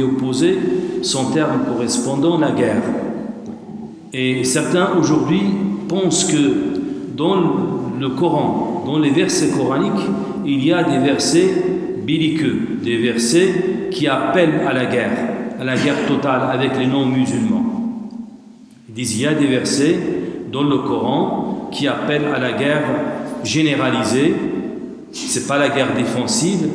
opposé son terme correspondant, la guerre. Et certains aujourd'hui pensent que dans le Coran, dans les versets coraniques, il y a des versets belliqueux, des versets qui appellent à la guerre totale avec les non-musulmans. Ils disent il y a des versets dans le Coran qui appellent à la guerre généralisée. C'est pas la guerre défensive,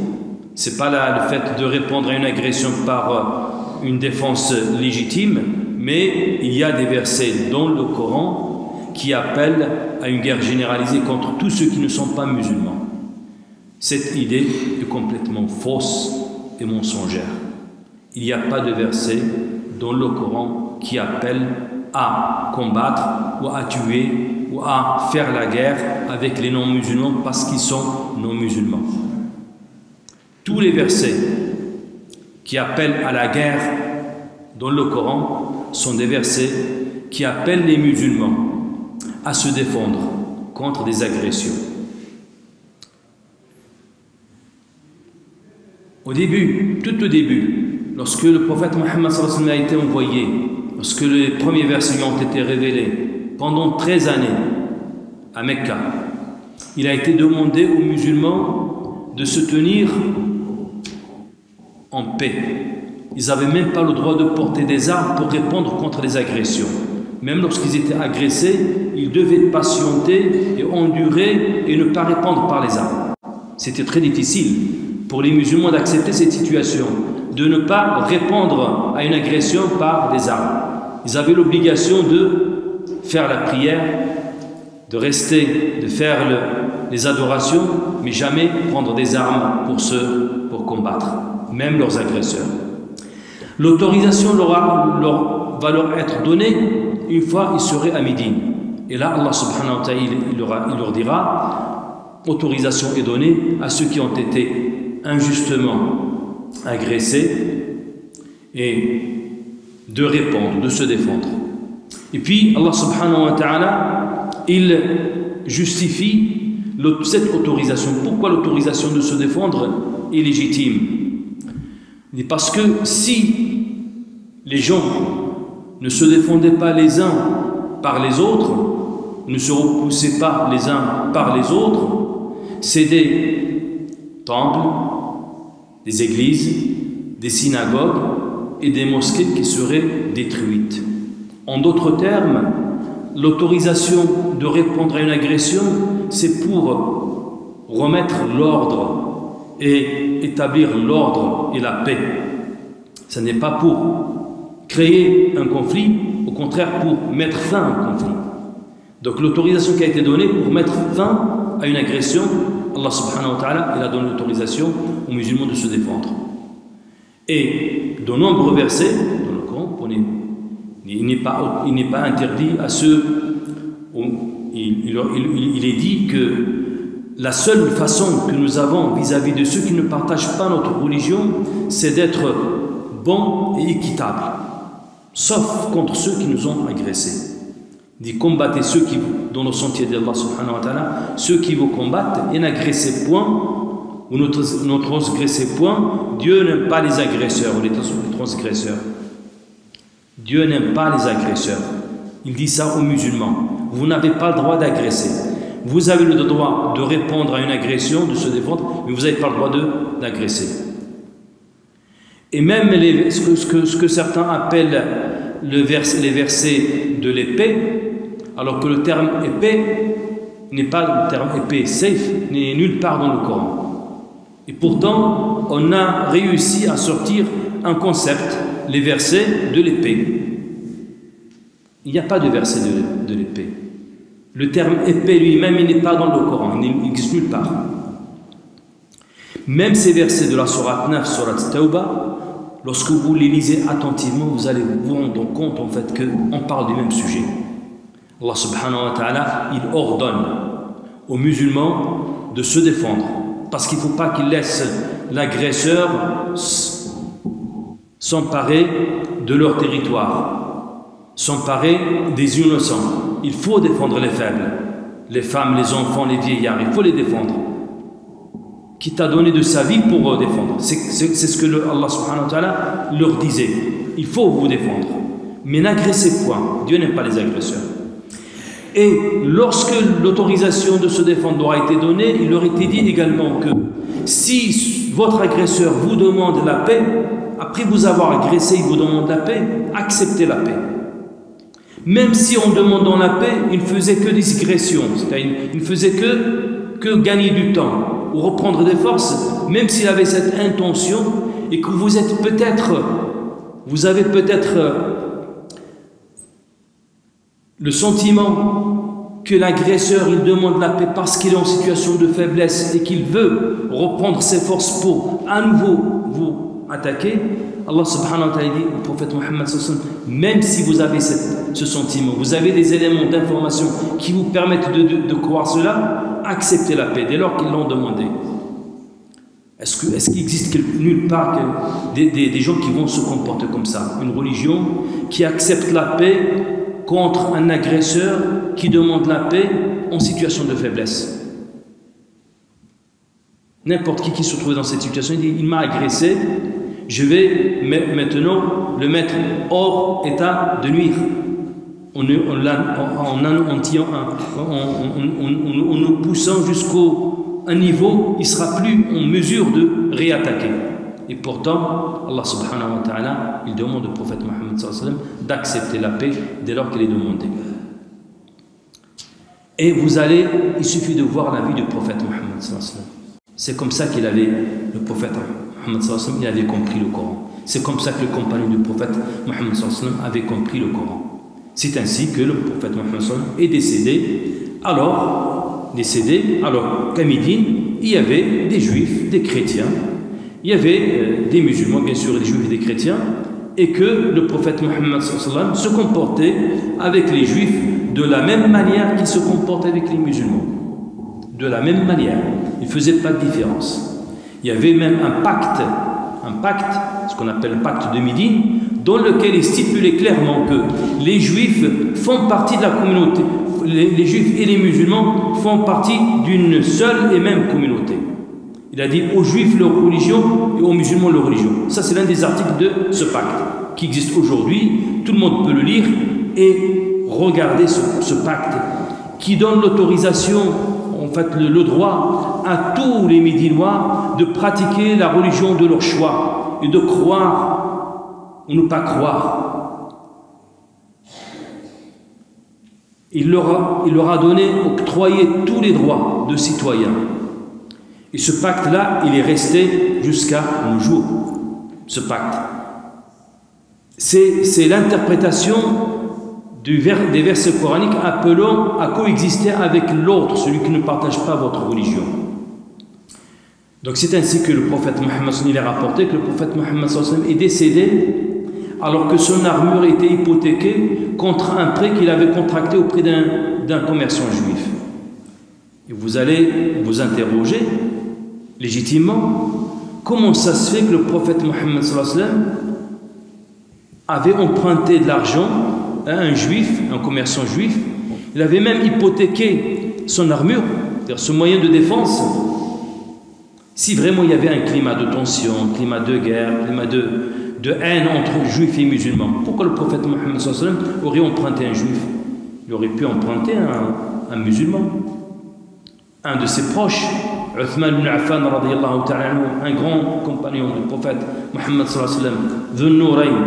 c'est pas le fait de répondre à une agression par une défense légitime, mais il y a des versets dans le Coran qui appellent à une guerre généralisée contre tous ceux qui ne sont pas musulmans. Cette idée est complètement fausse et mensongère. Il n'y a pas de verset dans le Coran qui appelle à combattre ou à tuer ou à faire la guerre avec les non-musulmans parce qu'ils sont non-musulmans. Tous les versets qui appellent à la guerre dans le Coran sont des versets qui appellent les musulmans à se défendre contre des agressions. Au début, tout au début, lorsque le prophète Mohammed a été envoyé, lorsque les premiers versets lui ont été révélés, pendant 13 années à Mecca, il a été demandé aux musulmans de se tenir en paix. Ils n'avaient même pas le droit de porter des armes pour répondre contre les agressions. Même lorsqu'ils étaient agressés, ils devaient patienter et endurer et ne pas répondre par les armes. C'était très difficile pour les musulmans d'accepter cette situation, de ne pas répondre à une agression par des armes. Ils avaient l'obligation de faire la prière, de rester, de faire les adorations, mais jamais prendre des armes pour combattre, même leurs agresseurs. L'autorisation va leur être donnée une fois ils seraient à Médine. Et là, Allah subhanahu wa ta'ala, il leur dira, autorisation est donnée à ceux qui ont été injustement agressés et de répondre, de se défendre. Et puis Allah subhanahu wa ta'ala, il justifie cette autorisation. Pourquoi l'autorisation de se défendre est légitime? Parce que si les gens ne se défendaient pas les uns par les autres, ne se repoussaient pas les uns par les autres, c'est des temples, des églises, des synagogues et des mosquées qui seraient détruites. En d'autres termes, l'autorisation de répondre à une agression, c'est pour remettre l'ordre et établir l'ordre et la paix. Ce n'est pas pour créer un conflit, au contraire pour mettre fin à un conflit. Donc l'autorisation qui a été donnée pour mettre fin à une agression, Allah subhanahu wa ta'ala, il a donné l'autorisation aux musulmans de se défendre. Et de nombreux versets dans le Coran, il n'est pas interdit à ceux où il est dit que la seule façon que nous avons vis-à-vis de ceux qui ne partagent pas notre religion, c'est d'être bon et équitable, sauf contre ceux qui nous ont agressés. Dit combattez ceux qui, dans le sentier d'Allah subhanahu wa ta'ala, ceux qui vous combattent et n'agressez point ou ne transgressez point. Dieu n'aime pas les agresseurs ou les transgresseurs. Dieu n'aime pas les agresseurs. Il dit ça aux musulmans. Vous n'avez pas le droit d'agresser. Vous avez le droit de répondre à une agression, de se défendre, mais vous n'avez pas le droit d'agresser. Et même ce que certains appellent les versets de l'épée, alors que le terme épée n'est pas le terme épée, safe, n'est nulle part dans le Coran. Et pourtant, on a réussi à sortir un concept, les versets de l'épée. Il n'y a pas de verset de l'épée. Le terme épée lui-même, il n'est pas dans le Coran, il n'existe nulle part. Même ces versets de la sourate 9, sourate Tawbah, lorsque vous les lisez attentivement, vous allez vous rendre compte en fait qu'on parle du même sujet. Allah subhanahu wa ta'ala, il ordonne aux musulmans de se défendre parce qu'il ne faut pas qu'ils laissent l'agresseur s'emparer de leur territoire, s'emparer des innocents. Il faut défendre les faibles, les femmes, les enfants, les vieillards, il faut les défendre. qui t'a donné de sa vie pour défendre. C'est ce que Allah subhanahu wa ta'ala leur disait. Il faut vous défendre. Mais n'agressez point. Dieu n'aime pas les agresseurs. Et lorsque l'autorisation de se défendre aura été donnée, il leur était dit également que si votre agresseur vous demande la paix, après vous avoir agressé, il vous demande la paix, acceptez la paix. Même si en demandant la paix, il ne faisait que digression, c'est-à-dire il ne faisait que gagner du temps ou reprendre des forces, même s'il avait cette intention et que vous avez peut-être le sentiment que l'agresseur il demande la paix parce qu'il est en situation de faiblesse et qu'il veut reprendre ses forces pour à nouveau vous attaquer. Allah subhanahu wa ta'ala dit au prophète Mohammed sallallahu alayhi wa sallam, même si vous avez ce sentiment, vous avez des éléments d'information qui vous permettent de croire cela, acceptez la paix dès lors qu'ils l'ont demandé. Est-ce qu'il existe nulle part des gens qui vont se comporter comme ça? Une religion qui accepte la paix contre un agresseur qui demande la paix en situation de faiblesse. N'importe qui se trouve dans cette situation, il dit, il m'a agressé, je vais maintenant le mettre hors état de nuire. En nous poussant jusqu'au niveau, il ne sera plus en mesure de réattaquer. Et pourtant, Allah subhanahu wa ta'ala, il demande au prophète Mohammed sallallahu alayhi wa sallam d'accepter la paix dès lors qu'elle est demandée. Et il suffit de voir la vie du prophète Mohammed sallallahu alayhi wa sallam. C'est comme ça le prophète Mohammed sallallahu alayhi wa sallam, il avait compris le Coran. C'est comme ça que le compagnon du prophète Mohammed sallallahu alayhi wa sallam avait compris le Coran. C'est ainsi que le prophète Mohammed sallallahu alayhi wa sallam est décédé. Alors qu'à Médine, il y avait des juifs, des chrétiens, il y avait des musulmans, bien sûr, des juifs et des chrétiens, et que le prophète Mohammed sallallahu alayhi wa sallam se comportait avec les juifs de la même manière qu'il se comporte avec les musulmans. De la même manière. Il ne faisait pas de différence. Il y avait même un pacte, ce qu'on appelle le pacte de Médine, dans lequel il stipulait clairement que les juifs font partie de la communauté. Les juifs et les musulmans font partie d'une seule et même communauté. Il a dit aux juifs leur religion et aux musulmans leur religion. Ça, c'est l'un des articles de ce pacte qui existe aujourd'hui. Tout le monde peut le lire et regarder ce pacte qui donne l'autorisation, en fait le droit à tous les Médinois de pratiquer la religion de leur choix et de croire ou ne pas croire. Il leur a donné, octroyé tous les droits de citoyens. Et ce pacte-là, il est resté jusqu'à nos jours. Ce pacte. C'est l'interprétation des versets coraniques appelant à coexister avec l'autre, celui qui ne partage pas votre religion. Donc c'est ainsi que le prophète Mohammed il est rapporté que le prophète Mohammed est décédé alors que son armure était hypothéquée contre un prêt qu'il avait contracté auprès d'un commerçant juif. Et vous allez vous interroger légitimement comment ça se fait que le prophète Mohammed avait emprunté de l'argent à un juif, un commerçant juif. Il avait même hypothéqué son armure, c'est-à-dire ce moyen de défense. Si vraiment il y avait un climat de tension, un climat de guerre, un climat de haine entre juifs et musulmans, pourquoi le prophète Mohammed aurait emprunté un juif? Il aurait pu emprunter un musulman, un de ses proches, Uthman ibn Affan, un grand compagnon du prophète Mohammed, Dhun Nurayn,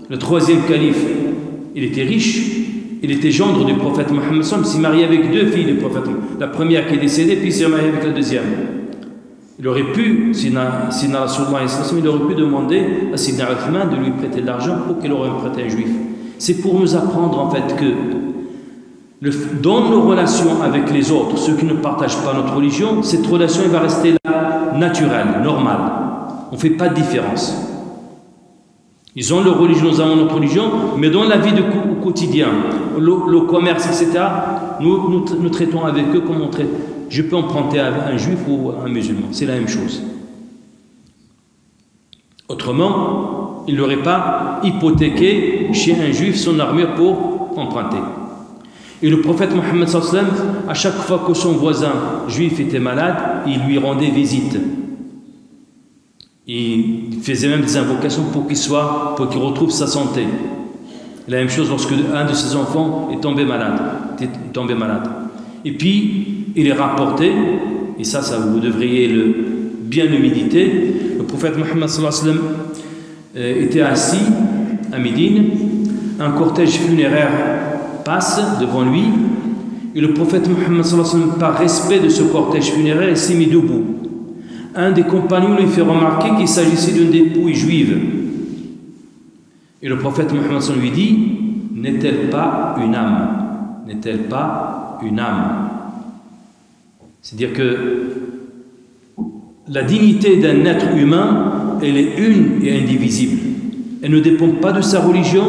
le troisième calife. Il était riche, il était gendre du prophète Mohammed, il s'est marié avec deux filles du prophète. La première qui est décédée, puis il s'est marié avec la deuxième. Il aurait pu, Sidna Rasulullah, il aurait pu demander à Sidna Uthman de lui prêter de l'argent pour qu'il aurait prêté un juif. C'est pour nous apprendre en fait que dans nos relations avec les autres, ceux qui ne partagent pas notre religion, cette relation elle va rester là, naturelle, normale. On ne fait pas de différence. Ils ont leur religion, nous avons notre religion, mais dans la vie au quotidien, le commerce, etc., nous traitons avec eux comme on traite. Je peux emprunter à un juif ou à un musulman, c'est la même chose. Autrement, il n'aurait pas hypothéqué chez un juif son armure pour emprunter. Et le prophète Mohammed sallallahu alayhi wa sallam, à chaque fois que son voisin juif était malade, il lui rendait visite. Il faisait même des invocations pour qu'il retrouve sa santé. La même chose lorsque un de ses enfants est tombé malade. Et puis, il est rapporté, et ça vous devriez bien le méditer. Le prophète Mohammed sallallahu alayhi wa sallam était assis à Médine. Un cortège funéraire passe devant lui. Et le prophète Mohammed sallallahu alayhi wa sallam, par respect de ce cortège funéraire, s'est mis debout. Un des compagnons lui fait remarquer qu'il s'agissait d'une dépouille juive. Et le prophète Mohammed sallallahu alayhi wa sallam lui dit: n'est-elle pas une âme? N'est-elle pas une âme? C'est-à-dire que la dignité d'un être humain, elle est une et indivisible. Elle ne dépend pas de sa religion.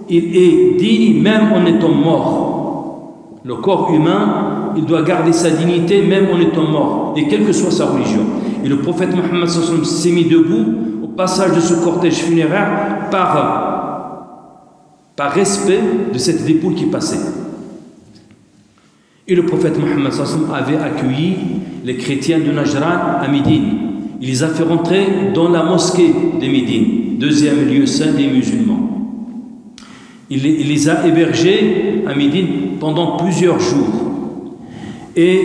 Il est digne même en étant mort. Le corps humain, il doit garder sa dignité même en étant mort, et quelle que soit sa religion. Et le prophète Mohammed sallallahu alayhi wa sallam s'est mis debout au passage de ce cortège funéraire par respect de cette dépouille qui passait. Et le prophète Mohammed sallallahu alayhi wa sallam avait accueilli les chrétiens de Najran à Médine. Il les a fait rentrer dans la mosquée de Médine, deuxième lieu saint des musulmans. Il les a hébergés à Médine pendant plusieurs jours. Et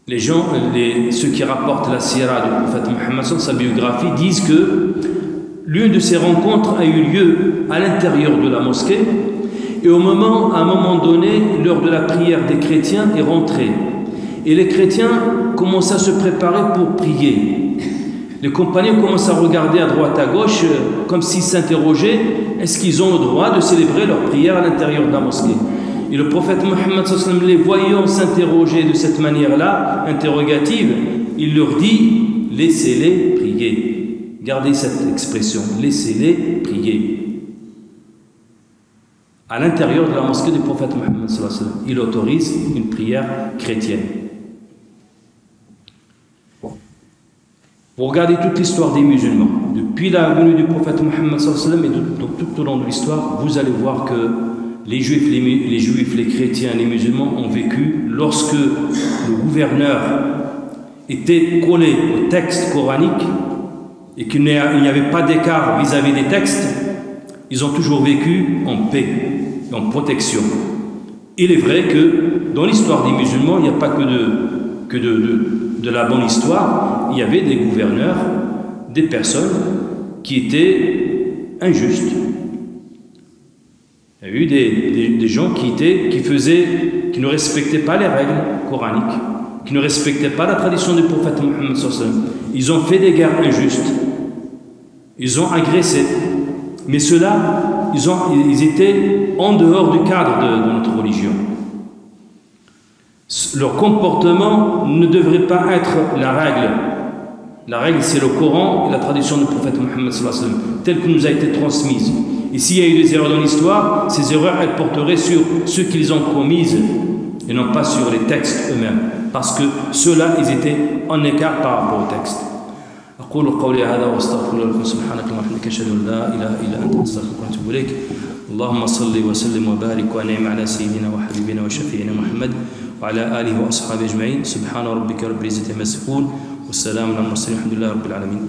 les gens, ceux qui rapportent la sira du prophète Mohammed, sa biographie, disent que l'une de ces rencontres a eu lieu à l'intérieur de la mosquée. Et à un moment donné, l'heure de la prière des chrétiens est rentrée. Et les chrétiens commencent à se préparer pour prier. Les compagnons commencent à regarder à droite, à gauche, comme s'ils s'interrogeaient, est-ce qu'ils ont le droit de célébrer leur prière à l'intérieur de la mosquée? Et le prophète Mohammed, les voyant s'interroger de cette manière-là, interrogative, il leur dit: laissez-les prier. Gardez cette expression, laissez-les prier. À l'intérieur de la mosquée du prophète Mohammed, il autorise une prière chrétienne. Vous regardez toute l'histoire des musulmans, depuis la venue du prophète Mohammed et tout au long de l'histoire, vous allez voir que les juifs, les chrétiens, les musulmans ont vécu lorsque le gouverneur était collé au texte coranique et qu'il n'y avait pas d'écart vis-à-vis des textes, ils ont toujours vécu en paix, en protection. Il est vrai que dans l'histoire des musulmans, il n'y a pas que de la bonne histoire. Il y avait des gouverneurs, des personnes qui étaient injustes. Il y a eu des gens qui ne respectaient pas les règles coraniques, qui ne respectaient pas la tradition du prophète Mohammed. Ils ont fait des guerres injustes. Ils ont agressé. Mais ceux-là, ils étaient en dehors du cadre de notre religion. Leur comportement ne devrait pas être la règle. La règle, c'est le Coran et la tradition du prophète Mohammed, telle que nous a été transmise. Et s'il y a eu des erreurs dans l'histoire, ces erreurs, elles porteraient sur ceux qui les ont commises et non pas sur les textes eux-mêmes. Parce que ceux-là, ils étaient en écart par rapport au texte. أقول قولي هذا وأستغفر لكم سبحانك اللهم وبحمدك أشهد أن لا إله إلا أنت أستغفرك وأتوب إليك اللهم صل وسلم وبارك وأنعم على سيدنا وحبيبنا وشفيعنا محمد وعلى آله وأصحابه أجمعين سبحان ربك رب العزة عما يصفون والسلام على المرسلين الحمد لله رب العالمين.